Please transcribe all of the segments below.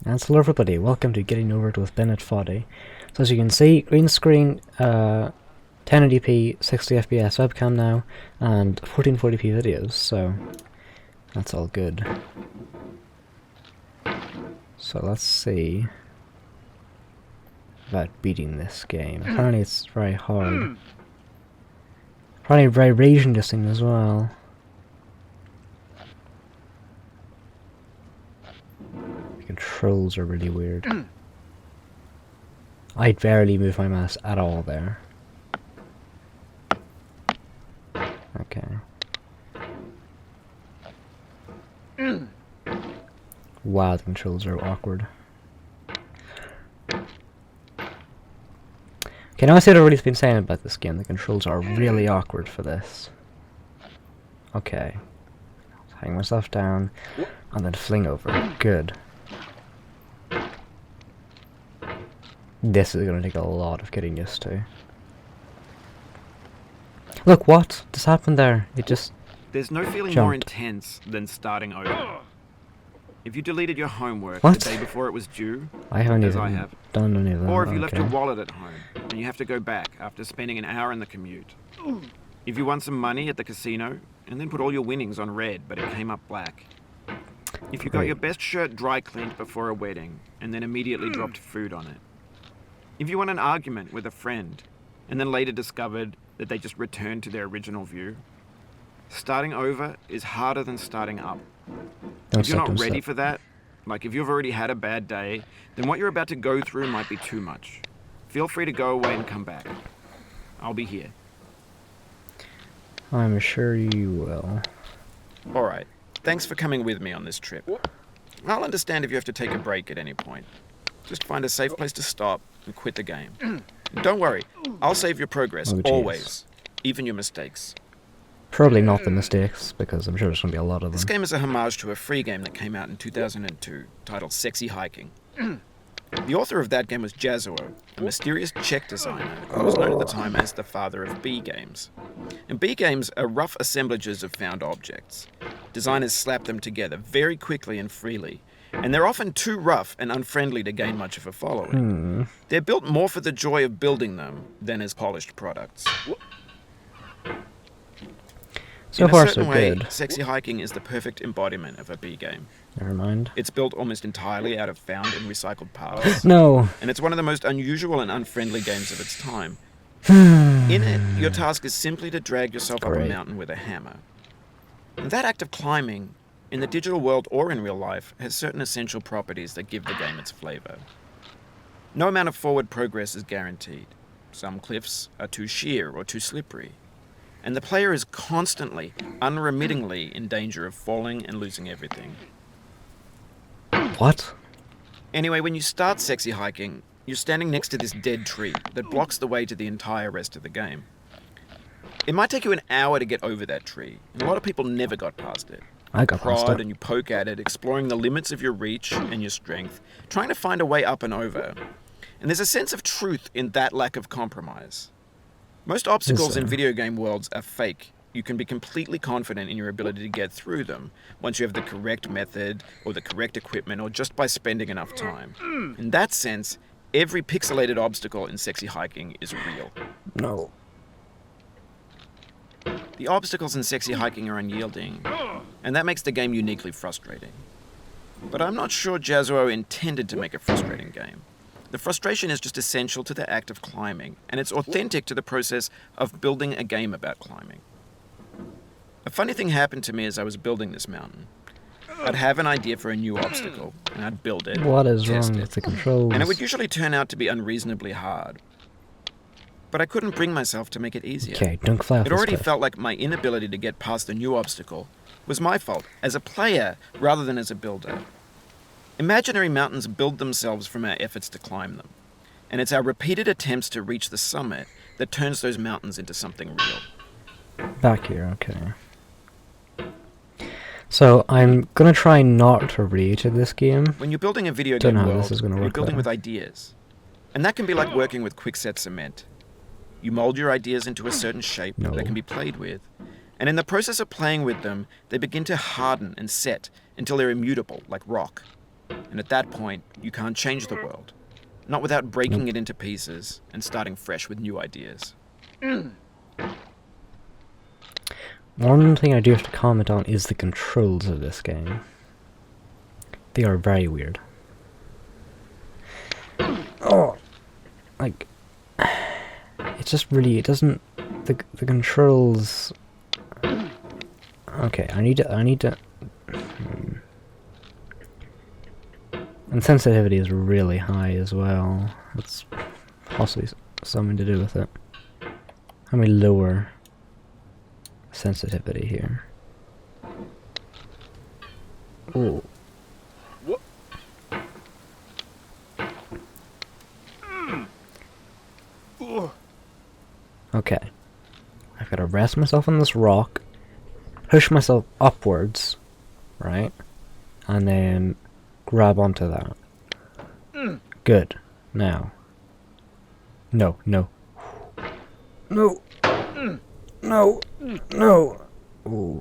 And hello everybody, welcome to Getting Over It with Bennett Foddy. So as you can see, green screen, 1080p, 60fps webcam now, and 1440p videos, so that's all good. So let's see about beating this game. Apparently it's very hard. Apparently very rage inducing as well. Controls are really weird. I barely move my mouse at all there. Okay. Wow, the controls are awkward. Okay, now I see what everybody's been saying about this game. The controls are really awkward for this. Okay. Hang myself down and then fling over. Good. This is going to take a lot of getting used to. Look, what just happened there? It just There's no feeling jumped. more intense than starting over. If you deleted your homework What? the day before it was due, I haven't as even I have, done any of that. or if you left your Okay. wallet at home and you have to go back after spending an hour in the commute. If you won some money at the casino and then put all your winnings on red but it came up black. If you got Right. your best shirt dry cleaned before a wedding and then immediately dropped food on it. If you won an argument with a friend and then later discovered that they just returned to their original view. Starting over is harder than starting up. Don't If you're stop, not don't ready stop. for that, like if you've already had a bad day, then what you're about to go through might be too much. Feel free to go away and come back. I'll be here. I'm sure you will. Alright, thanks for coming with me on this trip. I'll understand if you have to take a break at any point. Just find a safe place to stop and quit the game. And don't worry, I'll save your progress, Oh, jeez. always. Even your mistakes. Probably not the mistakes, because I'm sure there's going to be a lot of This them. game is a homage to a free game that came out in 2002, titled Sexy Hiking. The author of that game was Jazuo, a mysterious Czech designer who was known at the time as the father of B games. And B games are rough assemblages of found objects. Designers slap them together very quickly and freely, and they're often too rough and unfriendly to gain much of a following. They're built more for the joy of building them than as polished products. So In a far, so certain way, good. Sexy Hiking is the perfect embodiment of a B game. Never mind. It's built almost entirely out of found and recycled parts, No! and it's one of the most unusual and unfriendly games of its time. In it, your task is simply to drag yourself up a Great. mountain with a hammer. And that act of climbing, in the digital world or in real life, has certain essential properties that give the game its flavor. No amount of forward progress is guaranteed. Some cliffs are too sheer or too slippery. And the player is constantly, unremittingly in danger of falling and losing everything. What? Anyway, when you start Sexy Hiking, you're standing next to this dead tree that blocks the way to the entire rest of the game. It might take you an hour to get over that tree, and a lot of people never got past it. I got past Prod it. and you poke at it, exploring the limits of your reach and your strength, trying to find a way up and over. And there's a sense of truth in that lack of compromise. Most obstacles in there? video game worlds are fake. You can be completely confident in your ability to get through them once you have the correct method or the correct equipment or just by spending enough time. In that sense, every pixelated obstacle in Sexy Hiking is real. No. The obstacles in Sexy Hiking are unyielding, and that makes the game uniquely frustrating. But I'm not sure Jazuo intended to make a frustrating game. The frustration is just essential to the act of climbing, and it's authentic to the process of building a game about climbing. A funny thing happened to me as I was building this mountain. I'd have an idea for a new obstacle, and I'd build it, What is test wrong it, with the controls? and it would usually turn out to be unreasonably hard. But I couldn't bring myself to make it easier. Okay, don't fly off It this already cliff. felt like my inability to get past the new obstacle was my fault, as a player rather than as a builder. Imaginary mountains build themselves from our efforts to climb them, and it's our repeated attempts to reach the summit that turns those mountains into something real. Back here, okay. So, I'm gonna try not to rage at this game. When you're building a video Don't game know how world, this is gonna you're work building out. with ideas. And that can be like working with quickset cement. You mold your ideas into a certain shape No. that can be played with. And in the process of playing with them, they begin to harden and set until they're immutable, like rock. And at that point, you can't change the world. Not without breaking it into pieces and starting fresh with new ideas. One thing I do have to comment on is the controls of this game. They are very weird. Oh! Like... It's just really... It doesn't... The controls... Okay, I need to... And sensitivity is really high as well. That's possibly something to do with it. How many lower sensitivity here? Ooh. Okay. I've got to rest myself on this rock, push myself upwards, right? And then grab onto that. Good. Now. No, no. No! No! No! Ooh.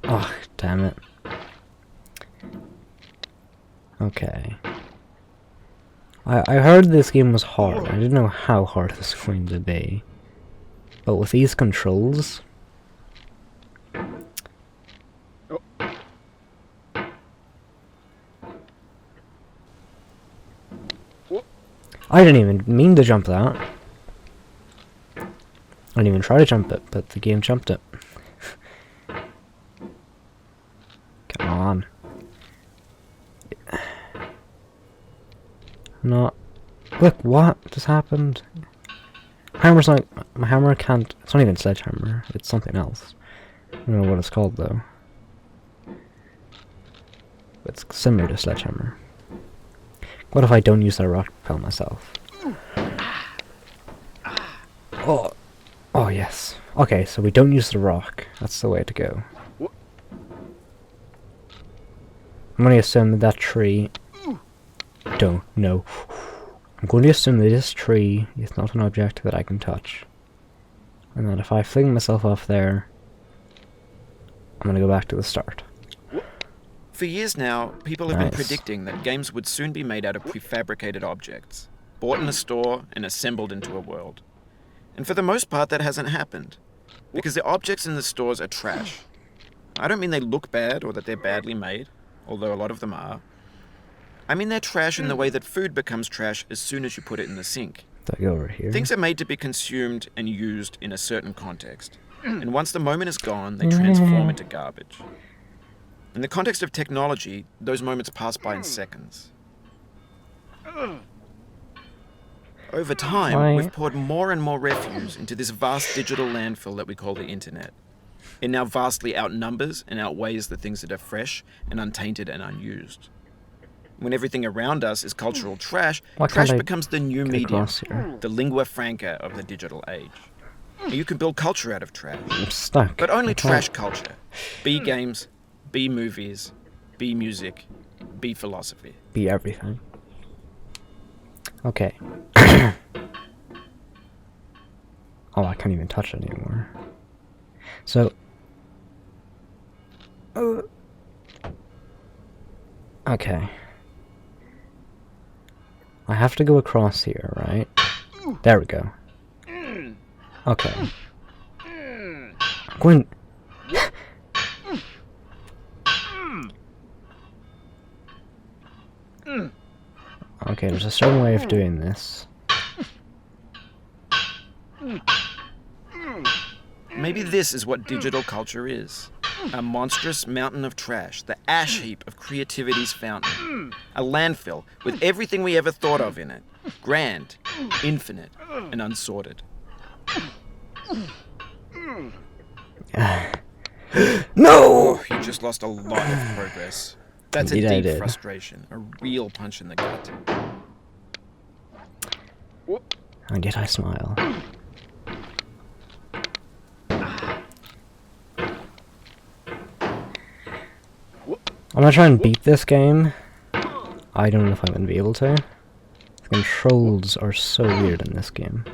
Oh, damn it. Okay. I heard this game was hard. I didn't know how hard it was going to be. But with these controls... I didn't even mean to jump that. I didn't even try to jump it, but the game jumped it. Come on. Not... Look, what just happened? Hammer's not... My hammer can't... It's not even sledgehammer. It's something else. I don't know what it's called, though. It's similar to sledgehammer. What if I don't use that rock to propel myself? Oh! Oh, yes. Okay, so we don't use the rock. That's the way to go. I'm going to assume that tree... Don't. No. I'm going to assume that this tree is not an object that I can touch. And that if I fling myself off there, I'm going to go back to the start. For years now, people have been predicting that games would soon be made out of prefabricated objects, bought in a store and assembled into a world. And for the most part, that hasn't happened, because the objects in the stores are trash. I don't mean they look bad or that they're badly made, although a lot of them are. I mean they're trash in the way that food becomes trash as soon as you put it in the sink. Go over here. Things are made to be consumed and used in a certain context, and once the moment is gone, they transform into garbage. In the context of technology, those moments pass by in seconds. Over time, we've poured more and more refuse into this vast digital landfill that we call the internet. It now vastly outnumbers and outweighs the things that are fresh and untainted and unused. When everything around us is cultural trash, trash becomes the new medium, the lingua franca of the digital age. You can build culture out of trash. I'm stuck. But only trash culture. B games, B movies, B music, B philosophy. B everything. Okay. Oh, I can't even touch it anymore. So... okay. I have to go across here, right? There we go. Okay. Gwen... Okay, there's a certain way of doing this. Maybe this is what digital culture is. A monstrous mountain of trash, the ash heap of creativity's fountain. A landfill with everything we ever thought of in it. Grand, infinite, and unsorted. No! Oh, you just lost a lot of progress. That's a deep frustration, a real punch in the gut. And yet I smile. I'm gonna try and beat this game. I don't know if I'm gonna be able to. The controls are so weird in this game.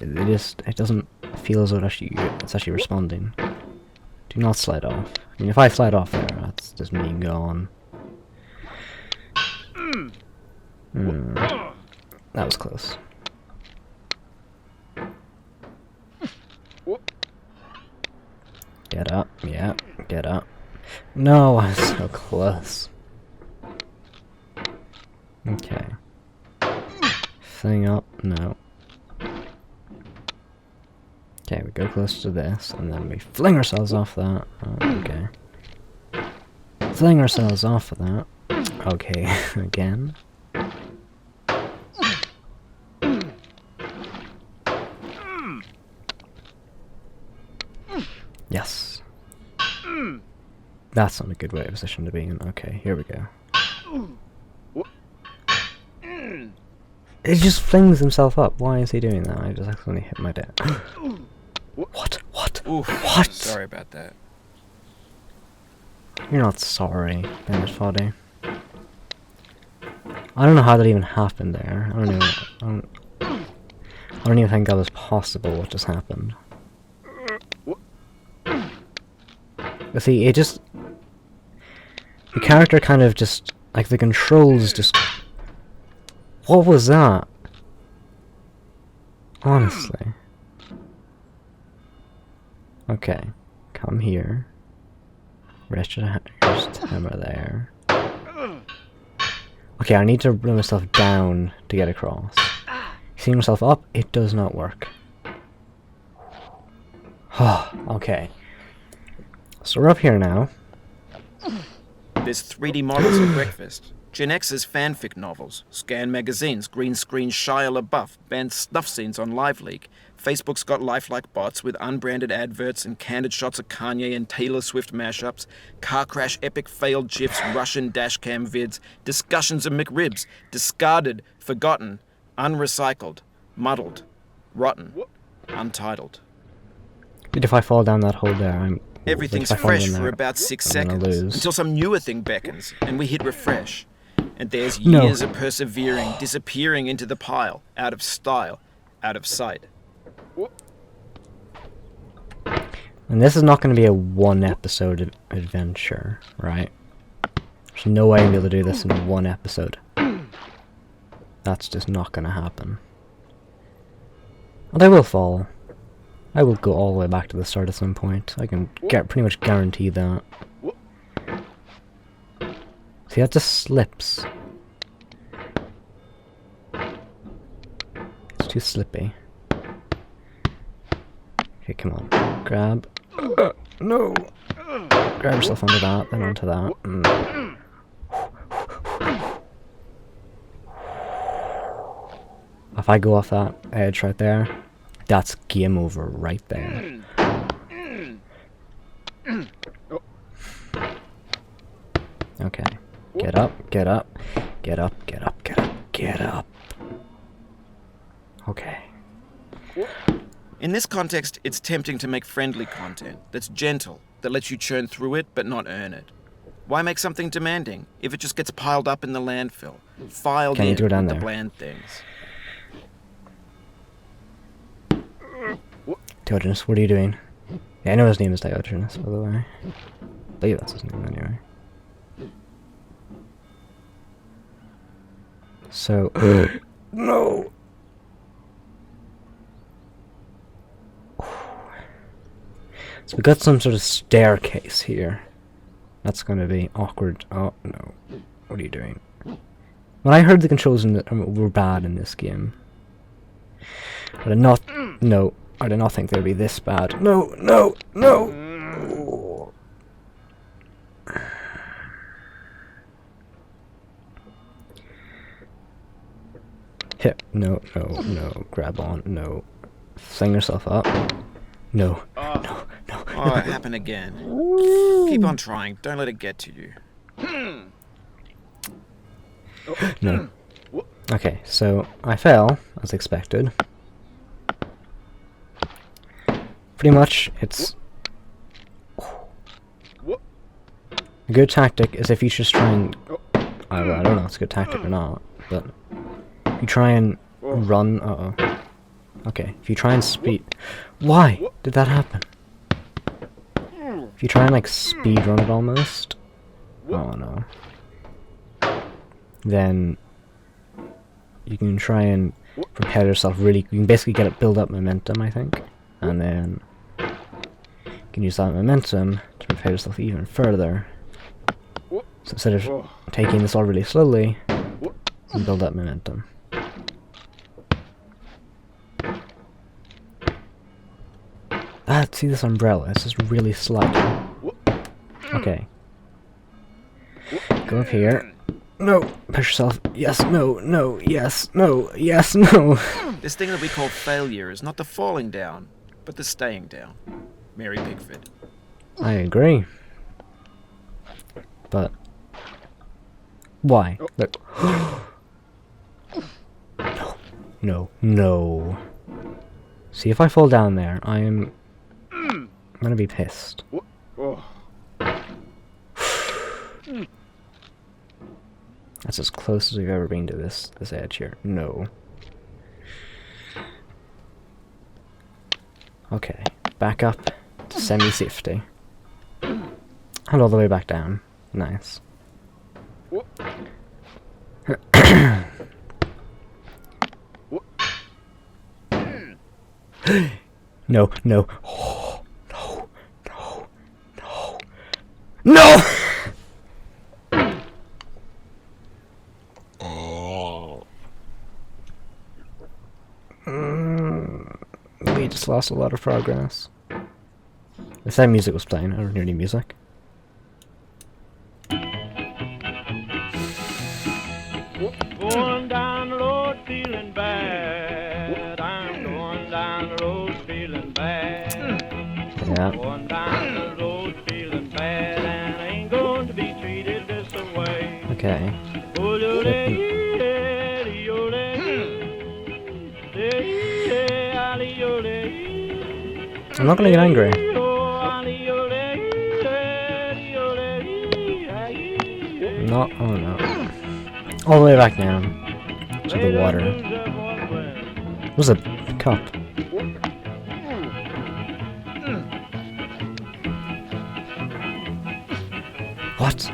It doesn't feel as though it's actually responding. Do not slide off. I mean, if I slide off there, that's just me gone. That was close. Get up, yeah, get up. No, I was so close. Okay. Thing up, no. Okay, we go close to this, and then we fling ourselves off that. Okay. Fling ourselves off of that. Okay, again. Yes. That's not a good way position to be in. Okay, here we go. He just flings himself up. Why is he doing that? I just accidentally hit my deck. What? What? Oof, What? sorry about that. You're not sorry, Bennett Foddy. I don't know how that even happened there. I don't even think that was possible what just happened. But see, it just... The character kind of just... Like, the controls just... What was that? Honestly. Okay. Come here. Wretched hammer there. Okay, I need to bring myself down to get across. Seeing myself up, it does not work. Okay. So we're up here now. There's 3D models at breakfast. Gen X's fanfic novels, scan magazines, green screen Shia LaBeouf, banned snuff scenes on LiveLeak. Facebook's got lifelike bots with unbranded adverts and candid shots of Kanye and Taylor Swift mashups, car crash epic failed GIFs, Russian dashcam vids, discussions of McRibs, discarded, forgotten, unrecycled, muddled, rotten, untitled. If I fall down that hole there, Everything's fresh for about 6 seconds, until some newer thing beckons, and we hit refresh. And there's years of persevering, disappearing into the pile, out of style, out of sight. And this is not going to be a one episode adventure, right? There's no way I'm going to be able to do this in one episode. That's just not going to happen. But I will fall. I will go all the way back to the start at some point. I can pretty much guarantee that. See, that just slips. It's too slippy. Okay, come on. Grab. No! Grab yourself onto that, then onto that. If I go off that edge right there, that's game over right there. Okay. Get up, get up, get up, get up, get up, get up. Okay. In this context, it's tempting to make friendly content that's gentle, that lets you churn through it but not earn it. Why make something demanding if it just gets piled up in the landfill, filed in with the bland things? Diogenes, what are you doing? Yeah, I know his name is Diogenes, by the way. I believe that's his name anyway. So, no! So we got some sort of staircase here. That's gonna be awkward. Oh, no. What are you doing? When I heard the controls were bad in this game, I did not... No. I did not think they'd be this bad. No, no, no! Hit. No, no, no. Grab on. No. Sling yourself up. No. No, no. Oh, it happened again. Keep on trying. Don't let it get to you. No. Okay, so I fell, as expected. Pretty much, it's... A good tactic is if you just try and... I don't know if it's a good tactic or not, but... If you try and run... Uh-oh. Okay, if you try and speed... Why did that happen? If you try and, like, speed run it almost, Oh no. Then you can try and propel yourself really. You can basically get it build up momentum, I think, and then you can use that momentum to propel yourself even further. So instead of taking this all really slowly, you can build up momentum. Ah, see this umbrella? It's just really slight. Okay. Go up here. No! Push yourself. Yes, no, no, yes, no, yes, no! This thing that we call failure is not the falling down, but the staying down. Mary Pickford. I agree. But why? Look. No. No. No. See, if I fall down there, I'm gonna be pissed. That's as close as we've ever been to this edge here. No. Okay, back up to semi-safety. And all the way back down. Nice. No, no. Oh, no, no, no. No! We just lost a lot of progress. The same music was playing, I don't hear any music. Going down the road feeling bad. I'm going down the road feeling bad. Yeah. Going down the road feeling bad, and I ain't going to be treated this way. Okay. I'm not gonna get angry. Not, oh no. All the way back down to the water. There's a cup. What?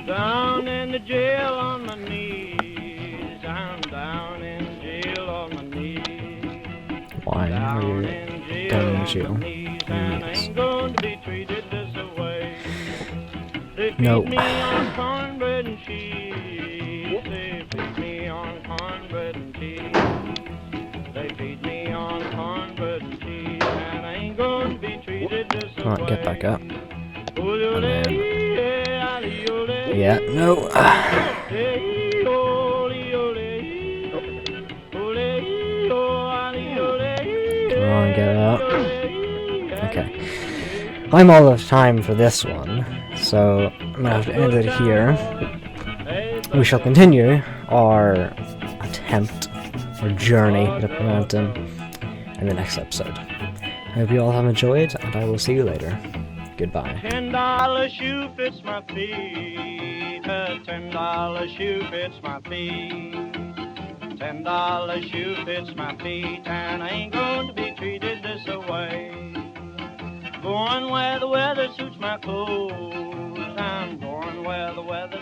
Down in the jail on my knees. I'm down in jail on my knees. Why are you down in jail? And I Yes. ain't going to be treated this way. They feed No. me on cornbread and cheese. They feed me on cornbread and cheese. They feed me on cornbread and cheese. And I ain't going to be treated this way. Come on, get back up. And then, yeah, no. Come on, get up. Okay. I'm all out of time for this one, so I'm gonna have to end it here. We shall continue our attempt or journey up the mountain in the next episode. I hope you all have enjoyed, and I will see you later. Goodbye. $10 shoe fits my feet. A $10 shoe fits my feet. $10 shoe fits my feet, and I ain't going to be treated this way. Going where the weather suits my clothes. I'm going where the weather